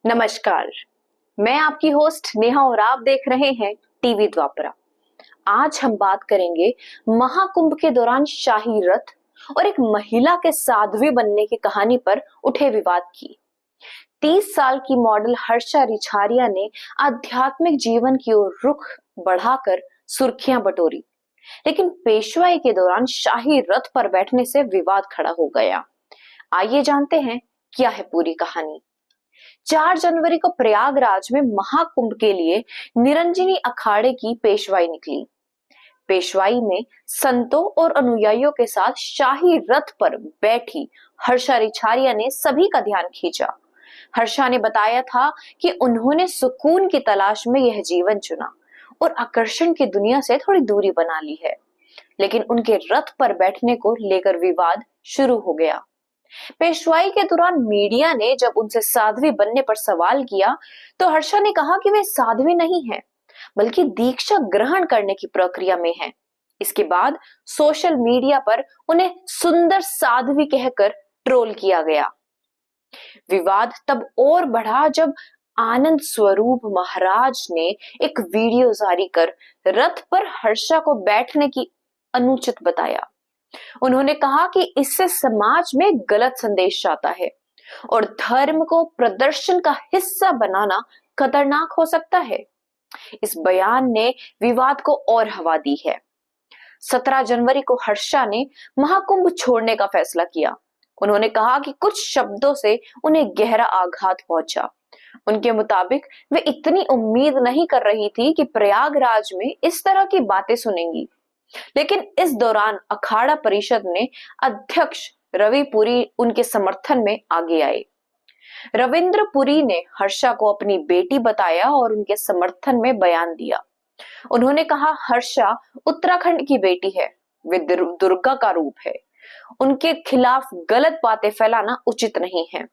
नमस्कार, मैं आपकी होस्ट नेहा और आप देख रहे हैं टीवी द्वापरा। आज हम बात करेंगे महाकुंभ के दौरान शाही रथ और एक महिला के साध्वी बनने की कहानी पर उठे विवाद की। 30 साल की मॉडल हर्षा रिछारिया ने आध्यात्मिक जीवन की ओर रुख बढ़ाकर सुर्खियां बटोरी, लेकिन पेशवाई के दौरान शाही रथ पर बैठने से विवाद खड़ा हो गया। आइए जानते हैं क्या है पूरी कहानी। 4 जनवरी को प्रयागराज में महाकुंभ के लिए निरंजनी अखाड़े की पेशवाई निकली। पेशवाई में संतों और अनुयायियों के साथ शाही रथ पर बैठी हर्षा रिछारिया ने सभी का ध्यान खींचा। हर्षा ने बताया था कि उन्होंने सुकून की तलाश में यह जीवन चुना और आकर्षण की दुनिया से थोड़ी दूरी बना ली है, लेकिन उनके रथ पर बैठने को लेकर विवाद शुरू हो गया। पेशवाई के दौरान मीडिया ने जब उनसे साध्वी बनने पर सवाल किया तो हर्षा ने कहा कि वे साध्वी नहीं हैं, बल्कि दीक्षा ग्रहण करने की प्रक्रिया में हैं। इसके बाद सोशल मीडिया पर उन्हें सुंदर साध्वी कहकर ट्रोल किया गया। विवाद तब और बढ़ा जब आनंद स्वरूप महाराज ने एक वीडियो जारी कर रथ पर हर्षा को बैठने की अनुचित बताया। उन्होंने कहा कि इससे समाज में गलत संदेश जाता है और धर्म को प्रदर्शन का हिस्सा बनाना खतरनाक हो सकता है। इस बयान ने विवाद को और हवा दी है। 17 जनवरी को हर्षा ने महाकुंभ छोड़ने का फैसला किया। उन्होंने कहा कि कुछ शब्दों से उन्हें गहरा आघात पहुंचा। उनके मुताबिक वे इतनी उम्मीद नहीं कर रही थी कि प्रयागराज में इस तरह की बातें सुनेंगी, लेकिन इस दौरान अखाड़ा परिषद ने अध्यक्ष रवि पुरी उनके समर्थन में आगे आए। रविंद्र पुरी ने हर्षा को अपनी बेटी बताया और उनके समर्थन में बयान दिया। उन्होंने कहा, हर्षा उत्तराखंड की बेटी है, वे दुर्गा का रूप है, उनके खिलाफ गलत बातें फैलाना उचित नहीं है।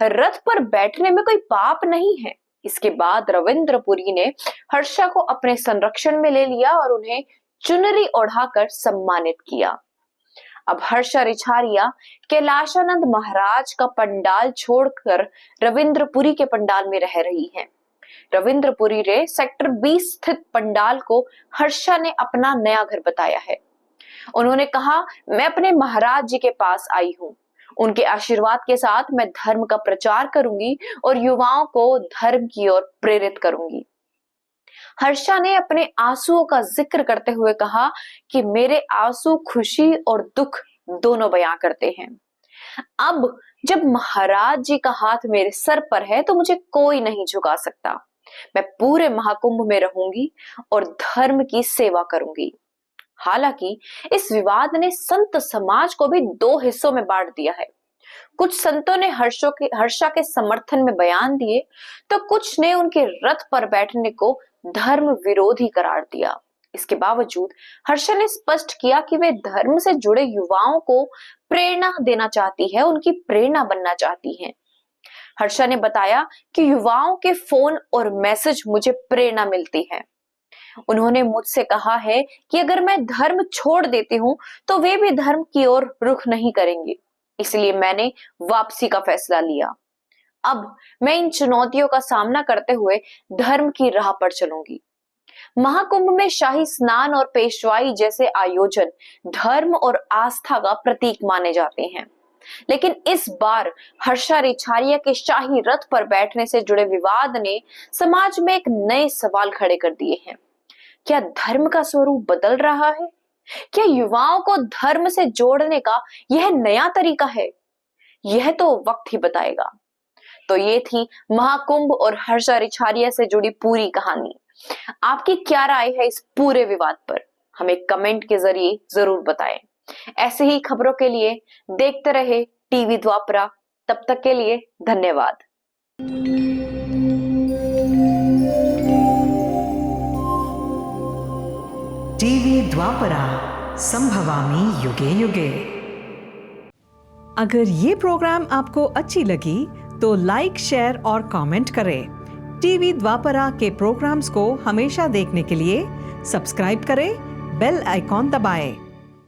रथ पर बैठने में कोई पाप नहीं है। इसके बाद रविंद्र पुरी ने हर्षा को अपने संरक्षण में ले लिया और उन्हें चुनरी ओढ़ाकर सम्मानित किया। अब हर्षा रिछारिया कैलाशानंद महाराज का पंडाल छोड़कर रविंद्रपुरी के पंडाल में रह रही हैं। रविंद्रपुरी रे सेक्टर 20 स्थित पंडाल को हर्षा ने अपना नया घर बताया है। उन्होंने कहा, मैं अपने महाराज जी के पास आई हूँ। उनके आशीर्वाद के साथ मैं धर्म का प्रचार करूंगी और युवाओं को धर्म की ओर प्रेरित करूंगी। हर्षा ने अपने आंसुओं का जिक्र करते हुए कहा कि मेरे आंसू खुशी और दुख दोनों बयां करते हैं। अब जब महाराज जी का हाथ मेरे सर पर है तो मुझे कोई नहीं झुका सकता। मैं पूरे महाकुंभ में रहूंगी और धर्म की सेवा करूंगी। हालांकि इस विवाद ने संत समाज को भी 2 हिस्सों में बांट दिया है। कुछ संतों ने हर्षा के समर्थन में बयान दिए तो कुछ ने उनके रथ पर बैठने को धर्म विरोधी करार दिया। इसके बावजूद हर्षा ने स्पष्ट किया कि वे धर्म से जुड़े युवाओं को प्रेरणा देना चाहती है, उनकी प्रेरणा बनना चाहती हैं। हर्षा ने बताया कि युवाओं के फोन और मैसेज मुझे प्रेरणा मिलती है। उन्होंने मुझसे कहा है कि अगर मैं धर्म छोड़ देती हूँ तो वे भी धर्म की ओर रुख नहीं करेंगे, इसलिए मैंने वापसी का फैसला लिया। अब मैं इन चुनौतियों का सामना करते हुए धर्म की राह पर चलूंगी। महाकुंभ में शाही स्नान और पेशवाई जैसे आयोजन धर्म और आस्था का प्रतीक माने जाते हैं, लेकिन इस बार हर्षा रिछारिया के शाही रथ पर बैठने से जुड़े विवाद ने समाज में एक नए सवाल खड़े कर दिए हैं। क्या धर्म का स्वरूप बदल रहा है? क्या युवाओं को धर्म से जोड़ने का यह नया तरीका है? यह तो वक्त ही बताएगा। तो ये थी महाकुंभ और हर्षा रिछारिया से जुड़ी पूरी कहानी। आपकी क्या राय है इस पूरे विवाद पर? हमें कमेंट के जरिए जरूर बताएं। ऐसे ही खबरों के लिए देखते रहे टीवी द्वापरा। तब तक के लिए धन्यवाद। टीवी द्वापरा, संभवामि युगे युगे। अगर ये प्रोग्राम आपको अच्छी लगी तो लाइक, शेयर और कमेंट करें। टीवी द्वापरा के प्रोग्राम्स को हमेशा देखने के लिए सब्सक्राइब करें, बेल आइकॉन दबाएं।